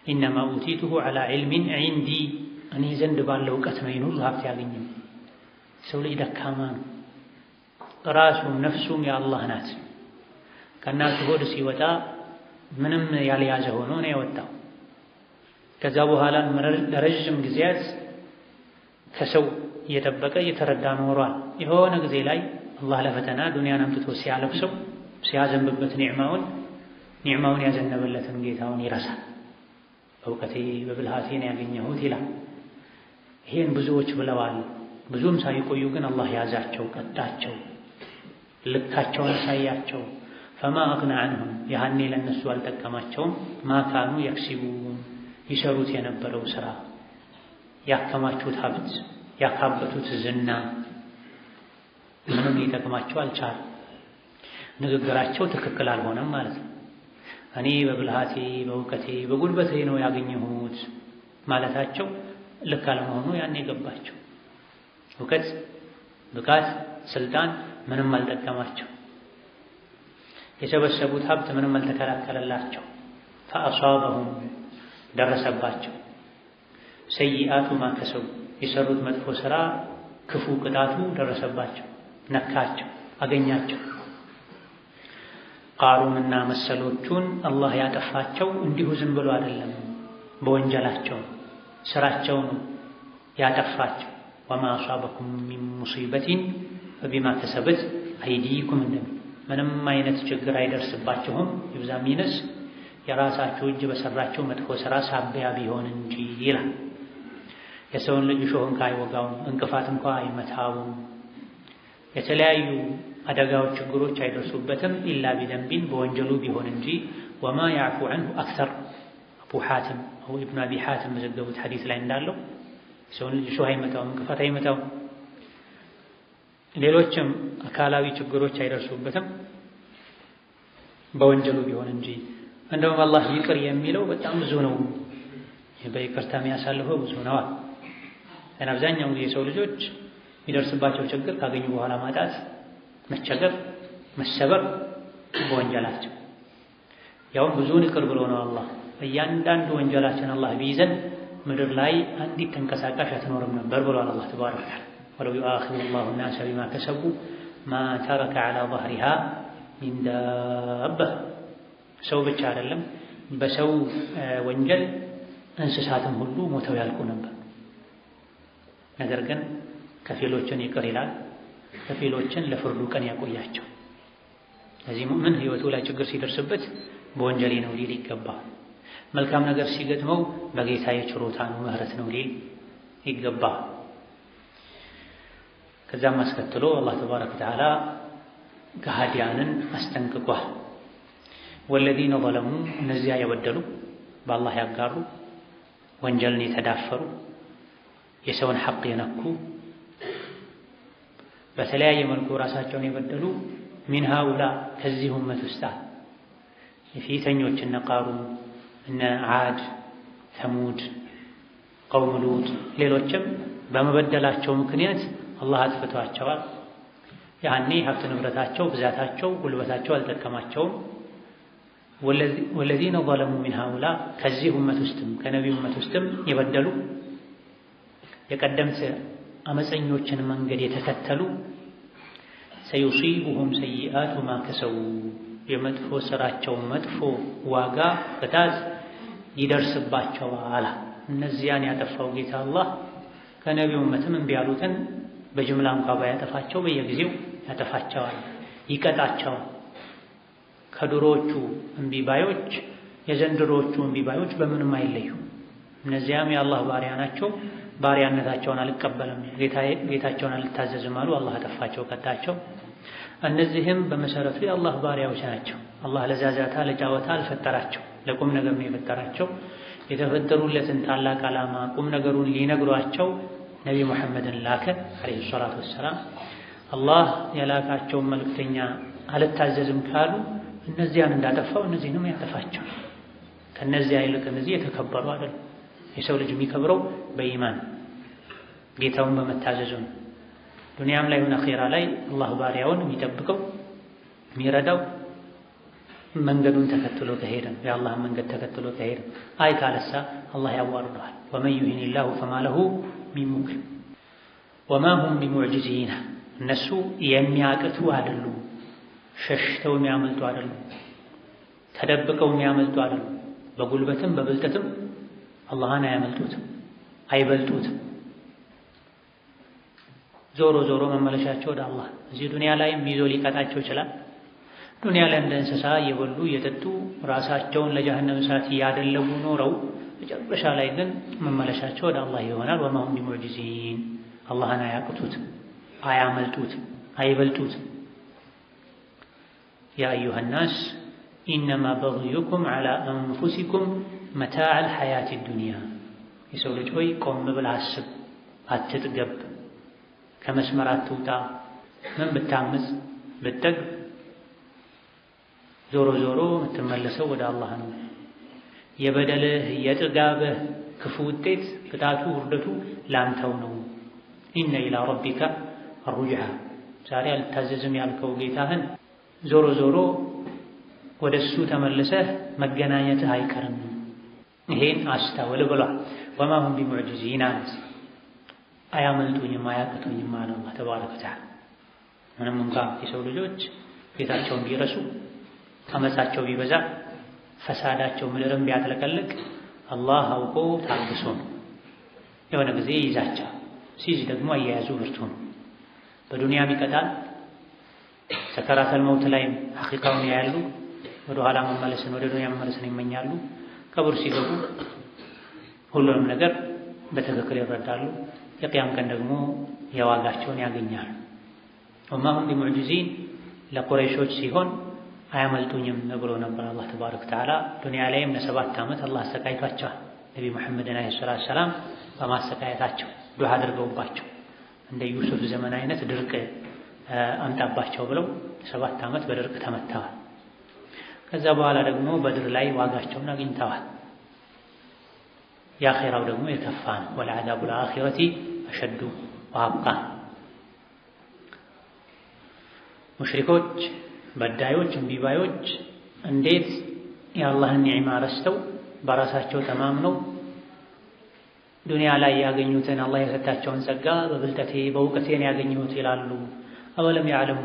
ኢነማ ኡቲቱሁ ዐላ ዒልሚን ዒንዲ፣ እኔ ዘንድ ባለው እውቀት ነው ይህን ሁሉ ሀብት ያገኘው። ሰው ልጅ ደካማ ነው። ራሱም ነፍሱም የአላህ ናት። ከእናቱ ሆድ ሲወጣ ምንም ያልያዘ ሆኖ ነው የወጣው። ከዛ በኋላ ለረዥም ጊዜያት ከሰው እየጠበቀ እየተረዳ ኖሯል። የሆነ ጊዜ ላይ አላህ ለፈተና ዱንያን አምጥቶ ሲያለብሰው ሲያዘንብበት ኒዕማውን ያዘነበለትን ጌታውን ይረሳል። በእውቀቴ በብልሃቴ ነው ያገኘሁት ይላል። ይሄን ብዙዎች ብለዋል። ብዙም ሳይቆዩ ግን አላህ ያዛቸው፣ ቀጣቸው፣ ልካቸውን አሳያቸው። ፈማ አግና አንሁም፣ ያኔ ለነሱ አልጠቀማቸውም። ማካኑ የክሲቡን፣ ይሰሩት የነበረው ስራ፣ ያከማቹት ሀብት፣ ያካበቱት ዝና ምንም ሊጠቅማቸው አልቻለም። ንግግራቸው ትክክል አልሆነም ማለት ነው። እኔ በብልሃቴ በእውቀቴ በጉልበቴ ነው ያገኘሁት ማለታቸው ልክ አለመሆኑ ያኔ ገባቸው። እውቀት ብቃት ስልጣን ምንም አልጠቀማቸው። የሰበሰቡት ሀብት ምንም አልተከላከለላቸው። ፈአሷበሁም ደረሰባቸው። ሰይአቱ ማ ከሰቡ የሰሩት መጥፎ ሥራ ክፉ ቅጣቱ ደረሰባቸው፣ ነካቸው፣ አገኛቸው። ቃሩንና መሰሎቹን አላህ ያጠፋቸው እንዲሁ ዝም ብሎ አይደለም፣ በወንጀላቸው ስራቸው ነው ያጠፋቸው። ወማ አሷበኩም ሚን ሙሲበቲን ፈቢማ ከሰበት አይዲኩም እንደሚል ምንም አይነት ችግር አይደርስባችሁም ይብዛም ይነስ የራሳችሁ እጅ በሰራቸው መጥፎ ሥራ ሳቢያ ቢሆን እንጂ ይላል። የሰውን ልጅ ሾህ እንኳ አይወጋውም፣ እንቅፋት እንኳ አይመታውም፣ የተለያዩ አደጋዎች ችግሮች አይደርሱበትም ኢላ ቢደንቢን በወንጀሉ ቢሆን እንጂ ወማ ያዕፉ ዐንሁ አክተር አቡ ሐቲም አው ኢብኑ አቢ ሐቲም በዘገቡት ሐዲስ ላይ እንዳለው የሰውን ልጅ ሾህ አይመታውም፣ እንቅፋት አይመታውም፣ ሌሎችም አካላዊ ችግሮች አይደርሱበትም በወንጀሉ ቢሆን እንጂ። እንደውም አላህ ይቅር የሚለው በጣም ብዙ ነው፣ በይቅርታ የሚያሳልፈው ብዙ ነው። እና አብዛኛው ጊዜ የሰው ልጆች የሚደርስባቸው ችግር ካገኙ በኋላ ማጣት፣ መቸገር፣ መሰበር በወንጀላቸው ያውም ብዙውን ይቅር ብሎ ነው አላህ። እያንዳንዱ ወንጀላችን አላህ ቢይዘን ምድር ላይ አንዲት ተንቀሳቃሽ አትኖርም ነበር ብሏል አላህ ተባረከ ወተዓላ። ወለው ዩአኺዙ ላሁ ናሰ ቢማ ከሰቡ ማ ተረከ ዐላ ظهሪሃ ሚን ዳባ። ሰው ብቻ አይደለም በሰው ወንጀል እንስሳትም ሁሉ ሞተው ያልቁ ነበር። ነገር ግን ከፊሎችን ይቅር ይላል፣ ከፊሎችን ለፍርዱ ቀን ያቆያቸው። ስለዚህ ሙእምን ህይወቱ ላይ ችግር ሲደርስበት በወንጀሌ ነው ሊል ይገባል። መልካም ነገር ሲገጥመው በጌታዬ ችሮታ ነው ምህረት ነው ሊል ይገባል። ከዛም አስከትሎ አላህ ተባረከ ወተዓላ ከሃዲያንን አስጠንቅቋል። ወለዚነ ዘለሙ እነዚያ የበደሉ በአላህ ያጋሩ ወንጀልን የተዳፈሩ የሰውን ሐቅ የነኩ በተለያየ መልኩ ራሳቸውን የበደሉ ሚን ሃኡላ ከዚህ ኡመት ውስጥ የፊተኞች እነ ቃሩን እነ ዓድ ተሙድ ቀውም ሉጥ ሌሎችም በመበደላቸው ምክንያት አላህ አጥፍቷቸዋል። ያኔ ሀብት ንብረታቸው ብዛታቸው ጉልበታቸው አልጠቀማቸውም። ወለዚነ ዘለሙ ሚን ሃኡላ ከዚህ ኡመት ውስጥም ከነቢዩ ኡመት ውስጥም የበደሉ የቀደምት አመፀኞችን መንገድ የተከተሉ ሰዩሲቡሁም ሰይአቱ ማ ከሰቡ የመጥፎ ስራቸው መጥፎ ዋጋ ቅጣት ይደርስባቸዋል። እነዚያን ያጠፋው ጌታ አላህ ከነቢዩ ኡመትም እምቢ ያሉትን በጅምላ እንኳ ባያጠፋቸው በየጊዜው ያጠፋቸዋል፣ ይቀጣቸዋል። ከድሮቹ እምቢባዮች የዘንድሮቹ እምቢባዮች በምንም አይለዩ። እነዚያም የአላህ ባሪያ ናቸው፣ ባሪያነታቸውን አልቀበልም ጌታቸውን አልታዘዝም አሉ፣ አላህ አጠፋቸው፣ ቀጣቸው። እነዚህም በመሰረቱ የአላህ ባሪያዎች ናቸው። አላህ ለዛዛታ ለጫወታ አልፈጠራቸው፣ ለቁም ነገር ነው የፈጠራቸው። የተፈጠሩለትን ታላቅ ዓላማ ቁም ነገሩን ሊነግሯቸው ነቢ ሙሐመድን ላከ አለይሂ ሰላቱ ወሰላም። አላህ የላካቸውን መልእክተኛ አልታዘዝም ካሉ እነዚያን እንዳጠፋው እነዚህንም ያጠፋቸው። ከነዚያ ይልቅ እነዚህ የተከበሩ አይደል። የሰው ልጅ የሚከብረው በኢማን ጌታውን በመታዘዙ ነው። ዱንያም ላይ ሆነ አኺራ ላይ አላህ ባሪያውን የሚጠብቀው የሚረዳው መንገዱን ተከትሎ ከሄደ የአላህን መንገድ ተከትሎ ከሄደ። አይ ካለሳ አላህ ያዋርደዋል። ወመን ዩሂኒላሁ ፈማ ለሁ ሚን ሙክሪም ወማ ሁም ቢሙዕጂዚና እነሱ የሚያቅቱ አይደሉም፣ ሸሽተው የሚያመልጡ አይደሉም፣ ተደብቀው የሚያመልጡ አይደሉም። በጉልበትም በብልጠትም አላህን አያመልጡትም፣ አይበልጡትም። ዞሮ ዞሮ መመለሻቸው ወደ አላህ። እዚህ ዱንያ ላይም ይዞ ሊቀጣቸው ይችላል። ዱንያ ላይ እንደ እንስሳ እየበሉ እየጠጡ ራሳቸውን ለጀሃነም እሳት እያደለቡ ኖረው መጨረሻ ላይ ግን መመለሻቸው ወደ አላህ ይሆናል። ወማ ሁም ቢሙዕጂዚን አላህን አያቅቱትም፣ አያመልጡትም፣ አይበልጡትም። ያ አዩሃ ናስ ኢነማ በግዩኩም ዐላ አንፉሲኩም መታዕል ሐያቲ ዱንያ። የሰው ልጅ ሆይ ቆም ብለህ አስብ፣ አትጥገብ፣ ከመስመር አትውጣ። ምን ብታምፅ ብትጠግብ ዞሮ ዞሮ የምትመለሰው ወደ አላህ ነው። የበደልህ የጥጋብህ ክፉ ውጤት ቅጣቱ ውርደቱ ላንተው ነው። ኢነ ኢላ ረቢከ الرجعة ዛሬ አልታዘዝም ያልከው ጌታህን ዞሮ ዞሮ ወደሱ ተመልሰህ መገናኘትህ አይቀርም ይሄን አስተውል ብሏል وما هم بمعجزين አያመልጡኝም አያቅቱኝም አለ አላህ ተባረከ ወተዓላ ምንም እንኳን የሰው ልጆች ጌታቸውን ቢረሱ አመጻቸው ቢበዛ ፈሳዳቸው ምድርን ቢያጥለቀልቅ አላህ አውቆ ታግሶ የሆነ ጊዜ ይዛቸው ሲይዝ ደግሞ አያያዙ ብርቱ ነው በዱንያም ይቀጣል ሰከራተል መውት ላይ ሐቂቃውን ያያሉ ወደ ኋላ መመለስን ወደ ዱንያ መመለስን ይመኛሉ ቀብር ሲገቡ ሁሉንም ነገር በትክክል ይረዳሉ የቂያም ቀን ደግሞ የዋጋቸውን ያገኛሉ وما هم بمعجزين ለቁረይሾች ሲሆን አያመልጡኝም ብሎ ነበር አላህ ተባረከ ወተዓላ ዱንያ ላይም ለሰባት ዓመት አላህ አሰቃይቷቸዋል ነብዩ መሐመድን አለይሂ ሰላም በማሰቃየታቸው ዱዓ አድርገውባቸው እንደ ዩሱፍ ዘመን አይነት ድርቅ አምጣባቸው ብለው 7 ዓመት በድርቅ ተመተዋል ከዛ በኋላ ደግሞ በድር ላይ ዋጋቸውን አግኝተዋል የአኺራው ደግሞ የከፋ ነው ወልዓዛቡ الآخرة أشد وأبقى ሙሽሪኮች በዳዮች እምቢባዮች እንዴት የአላህን ኒዕማ ረስተው በራሳቸው ተማምነው ዱንያ ላይ ያገኙትን አላህ የሰጣቸውን ጸጋ በብልጠቴ በእውቀቴ ያገኙት ይላሉ አወለም ያዕለሙ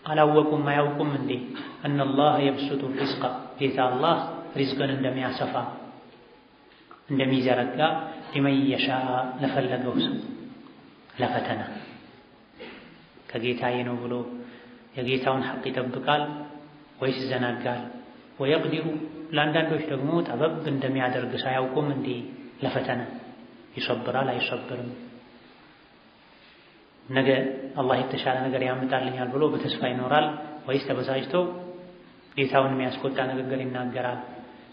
አላወቁም አያውቁም እንዴ አነላህ የብሱጡ ሪዝቀ ጌታ አላህ ሪዝቅን እንደሚያሰፋ እንደሚዘረጋ ሊመን የሻ ለፈለገው ሰው ለፈተና ከጌታዬ ነው ብሎ የጌታውን ሐቅ ይጠብቃል ወይስ ይዘናጋል ወይقدሩ ለአንዳንዶች ደግሞ ጠበብ እንደሚያደርግ ሳያውቁም እንዴ ለፈተና ይሰብራል አይሰብርም ነገ አላህ የተሻለ ነገር ያመጣልኛል ብሎ በተስፋ ይኖራል ወይስ ተበሳጭቶ ጌታውን የሚያስቆጣ ንግግር ይናገራል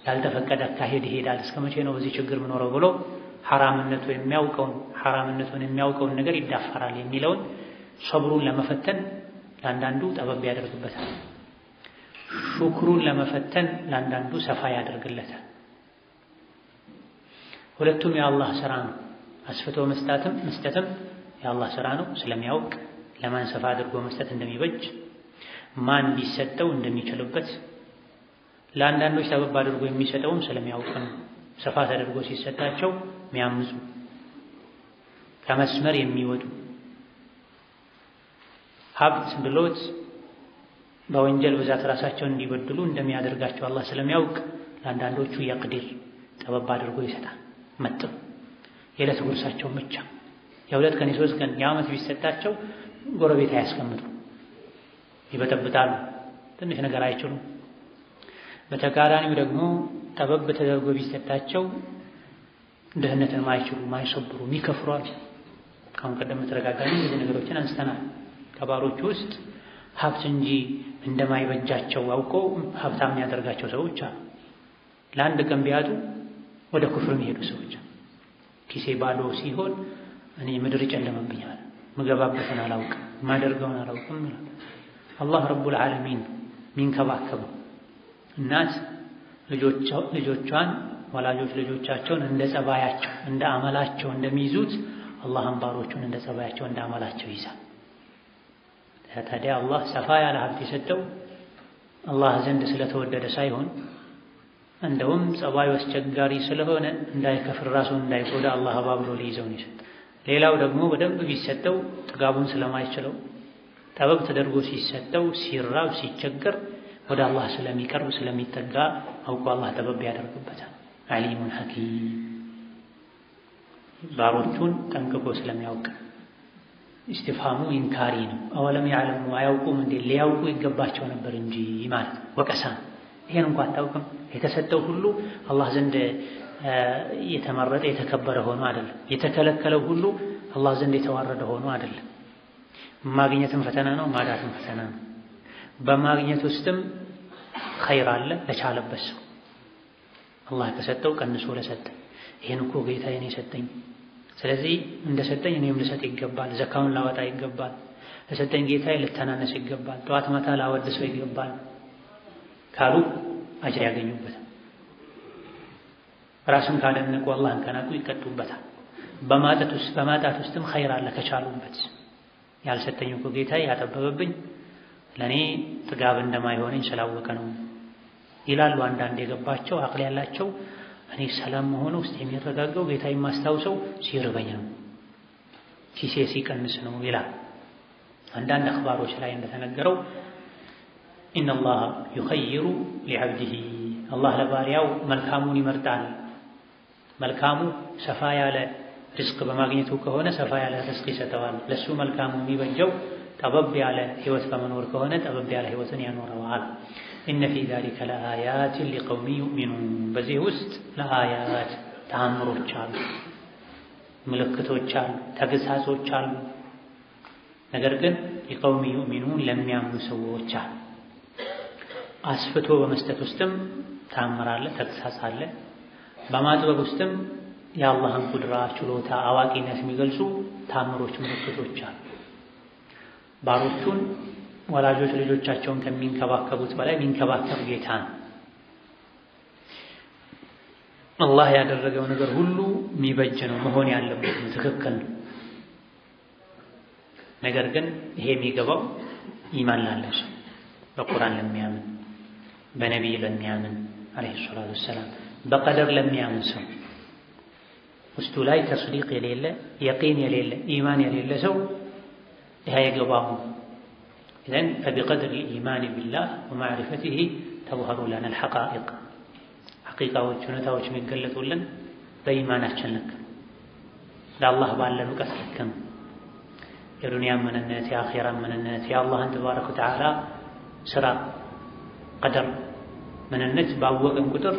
ያልተፈቀደ አካሄድ ይሄዳል እስከመቼ ነው በዚህ ችግር ምኖረው ብሎ ሐራምነቱን የሚያውቀውን ነገር ይዳፈራል የሚለውን ሰብሩን ለመፈተን ለአንዳንዱ ጠበብ ያደርግበታል ሹክሩን ለመፈተን ለአንዳንዱ ሰፋ ያደርግለታል ሁለቱም የአላህ ሥራ ነው አስፍቶ መስጠትም የአላህ ሥራ ነው ስለሚያውቅ ለማን ሰፋ አድርጎ መስጠት እንደሚበጅ ማን ቢሰጠው እንደሚችልበት ለአንዳንዶች ጠበብ አድርጎ የሚሰጠውም ስለሚያውቅ ነው ሰፋ ተደርጎ ሲሰጣቸው የሚያምፁ ከመስመር የሚወጡ ሀብት ብሎት በወንጀል ብዛት ራሳቸውን እንዲበድሉ እንደሚያደርጋቸው አላህ ስለሚያውቅ ለአንዳንዶቹ የቅዲር ጠበብ አድርጎ ይሰጣል መጥቶ የዕለት ጉርሳቸውን ብቻ የሁለት ቀን የሶስት ቀን የዓመት ቢሰጣቸው ጎረቤት አያስቀምጡ ይበጠብጣሉ ትንሽ ነገር አይችሉም በተቃራኒው ደግሞ ጠበብ ተደርጎ ቢሰጣቸው ድህነትን ማይችሉ ማይሰብሩ ይከፍሯል ካሁን ቀደም ተረጋጋሚ እነዚህ ነገሮችን አንስተናል ከባሮች ውስጥ ሀብት እንጂ እንደማይበጃቸው አውቀው ሀብታም የሚያደርጋቸው ሰዎች አሉ ለአንድ ቀን ቢያጡ ወደ ኩፍር የሚሄዱ ሰዎች ኪሴ ባዶ ሲሆን እኔ ምድር ይጨለምብኛል ምገባበትን አላውቅም ማደርገውን አላውቅም ይላል አላህ ረቡል ዓለሚን ሚንከባከበው እናት ልጆቿን ወላጆች ልጆቻቸውን እንደ ጸባያቸው እንደ አመላቸው እንደሚይዙት አላህም ባሮቹን እንደ ጸባያቸው እንደ አመላቸው ይዛል ታዲያ አላህ ሰፋ ያለ ሀብት የሰጠው አላህ ዘንድ ስለተወደደ ሳይሆን እንደውም ጸባዩ አስቸጋሪ ስለሆነ እንዳይከፍር ራሱን እንዳይጎዳ አላህ አባብሎ ሊይዘው ይሰጥ ሌላው ደግሞ በደንብ ቢሰጠው ጥጋቡን ስለማይችለው ጠበብ ተደርጎ ሲሰጠው ሲራብ ሲቸገር ወደ አላህ ስለሚቀርብ ስለሚጠጋ አውቆ አላህ ጠበብ ያደርግበታል ዓሊሙን ሐኪም ባሮቹን ጠንቅቆ ስለሚያውቅ ኢስቲፍሃሙ ኢንካሪ ነው አወለም ያዕለሙ አያውቁም እንዴ ሊያውቁ ይገባቸው ነበር እንጂ ማለት ወቀሳ ይሄን እንኳን አታውቅም የተሰጠው ሁሉ አላህ ዘንድ የተመረጠ የተከበረ ሆኖ አይደለም የተከለከለው ሁሉ አላህ ዘንድ የተዋረደ ሆኖ አይደለም ማግኘትም ፈተና ነው ማዳትም ፈተና ነው በማግኘት ውስጥም ኸይር አለ ለቻለበት ሰው አላህ ከሰጠው ቀንሶ ለሰጠ ይሄን እኮ ጌታዬ ነው የሰጠኝ ስለዚህ እንደሰጠኝ እኔም ልሰጥ ይገባል ዘካውን ላወጣ ይገባል ለሰጠኝ ጌታዬ ልተናነስ ይገባል ጠዋት ማታ ላወድሰው ይገባል ካሉ አጅር ያገኙበታል ራስን ካደነቁ አላህን ከናቁ ይቀጡበታል በማጣት ውስጥም ኸይር አለ ከቻሉበት ያልሰጠኝ እኮ ጌታዬ ያጠበበብኝ ለኔ ጥጋብ እንደማይሆነኝ ስላወቀ ነው ይላሉ። አንዳንድ የገባቸው አቅል ያላቸው እኔ ሰላም መሆነው ውስጥ የሚረጋጋው ጌታዬ ማስታውሰው ሲርበኝ ነው፣ ኪሴ ሲቀንስ ነው ይላል። አንዳንድ አኽባሮች ላይ እንደተነገረው ኢነላህ ዩኸይሩ ሊዐብዲሂ አላህ ለባሪያው መልካሙን ይመርጣል። መልካሙ ሰፋ ያለ ርዝቅ በማግኘቱ ከሆነ ሰፋ ያለ ርዝቅ ይሰጠዋል። ለሱ መልካሙ የሚበጀው ጠበብ ያለ ህይወት በመኖር ከሆነ ጠበብ ያለ ህይወትን ያኖረዋል። ኢነ ፊ ዛሊከ ለአያትን ሊቀውሚ ዩእሚኑን በዚህ ውስጥ ለአያት ተአምሮች አሉ፣ ምልክቶች አሉ፣ ተግሳጾች አሉ። ነገር ግን ሊቀውሚ ዩእሚኑን ለሚያምኑ ሰዎች አሉ። አስፍቶ በመስጠት ውስጥም ተአምር አለ፣ ተግሳጽ አለ። በማጥበብ ውስጥም የአላህን ቁድራ፣ ችሎታ፣ አዋቂነት የሚገልጹ ተአምሮች፣ ምልክቶች አሉ። ባሮቹን ወላጆች ልጆቻቸውን ከሚንከባከቡት በላይ የሚንከባከብ ጌታ ነው። አላህ ያደረገው ነገር ሁሉ የሚበጅ ነው፣ መሆን ያለበት ነው፣ ትክክል ነው። ነገር ግን ይሄ የሚገባው ኢማን ላለው ሰው፣ በቁርአን ለሚያምን፣ በነቢይ ለሚያምን አለይሂ ሰላቱ ወሰላም፣ በቀደር ለሚያምን ሰው ውስጡ ላይ ተስዲቅ የሌለ የቂን የሌለ ኢማን የሌለ ሰው ይሄ አይገባውም። إذن فبقدر الإيمان بالله ومعرفته تظهر لنا الحقائق حقيقة وجنتاوች የሚገለጡልን በኢማናችን ልክ ለአላህ ባለን እውቀት ልክ ነው። የዱንያ ምንነት፣ የአኺራ ምንነት፣ የአላህን ተባረከ ወተዓላ ስራ፣ ቀደር ምንነት ባወቅን ቁጥር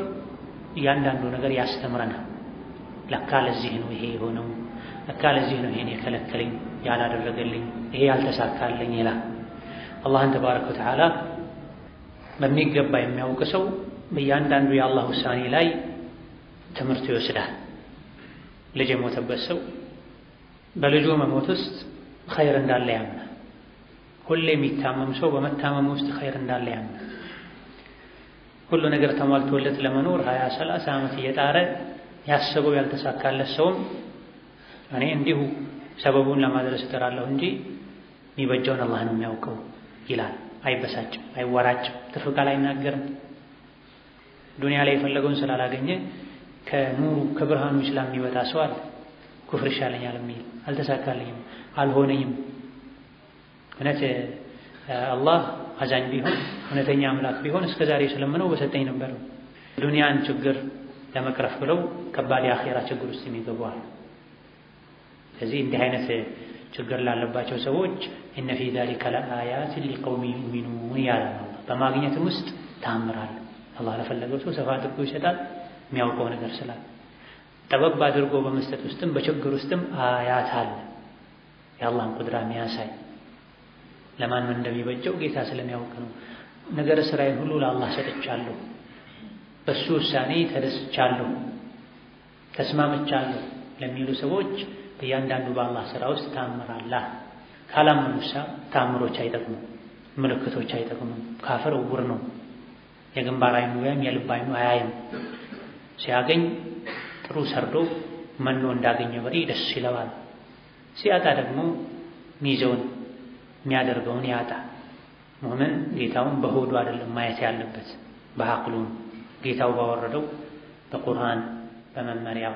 እያንዳንዱ ነገር ያስተምረናል። ለካ ለዚህ ነው ይሄ የሆነው፣ ለካ ለዚህ ነው ይሄን የከለከለኝ ያላደረገልኝ፣ ይሄ ያልተሳካልኝ ይላል። አላህን ተባረከ ወተዓላ በሚገባ የሚያውቅ ሰው በእያንዳንዱ የአላህ ውሳኔ ላይ ትምህርት ይወስዳል። ልጅ የሞተበት ሰው በልጁ መሞት ውስጥ ኸይር እንዳለ ያምናል። ሁሌ የሚታመም ሰው በመታመም ውስጥ ኸይር እንዳለ ያምናል። ሁሉ ነገር ተሟልቶለት ለመኖር 20-30 ዓመት እየጣረ ያሰበው ያልተሳካለት ሰውም እኔ እንዲሁ ሰበቡን ለማድረስ እጥራለሁ እንጂ የሚበጀውን አላህ ነው የሚያውቀው ይላል። አይበሳጭም፣ አይወራጭም፣ ትርፍ ቃል አይናገርም። ዱንያ ላይ የፈለገውን ስላላገኘ ከኑሩ ከብርሃኑ ኢስላም የሚወጣ ሰው አለ። ኩፍር ይሻለኛል የሚል አልተሳካልኝም፣ አልሆነኝም። እውነት አላህ አዛኝ ቢሆን እውነተኛ አምላክ ቢሆን እስከ ዛሬ ስለምነው በሰጠኝ ነበር። ዱንያን ችግር ለመቅረፍ ብለው ከባድ የአኺራ ችግር ውስጥ የሚገቡ አሉ። ስለዚህ እንዲህ አይነት ችግር ላለባቸው ሰዎች ኢነ ፊ ዛሊከ ለአያትን ሊቀውሚ ዩእሚኑን ያለው በማግኘትም ውስጥ ታምራል። አላህ ለፈለገው ሰው ሰፋ አድርጎ ይሰጣል፣ የሚያውቀው ነገር ስላለ። ጠበብ አድርጎ በመስጠት ውስጥም በችግር ውስጥም አያት አለ፣ የአላህን ቁድራ የሚያሳይ። ለማን ምን እንደሚበጀው ጌታ ስለሚያውቅ ነው። ነገር ስራዬን ሁሉ ለአላህ ሰጥቻለሁ፣ በሱ ውሳኔ ተደስቻለሁ፣ ተስማምቻለሁ ለሚሉ ሰዎች እያንዳንዱ በአላህ ስራ ውስጥ ታምራላ። ካላመኑሳ ታምሮች አይጠቅሙም፣ ምልክቶች አይጠቅሙም። ካፍር ዕውር ነው፣ የግንባር አይኑ ወይም የልብ አይኑ አያይም። ሲያገኝ ጥሩ ሰርዶ መኖ እንዳገኘ በሬ ደስ ይለዋል። ሲያጣ ደግሞ ሚዘውን የሚያደርገውን ያጣ። ሙእምን ጌታውን በሆዱ አይደለም ማየት ያለበት፣ በአቅሉ ጌታው ባወረደው በቁርአን በመመሪያው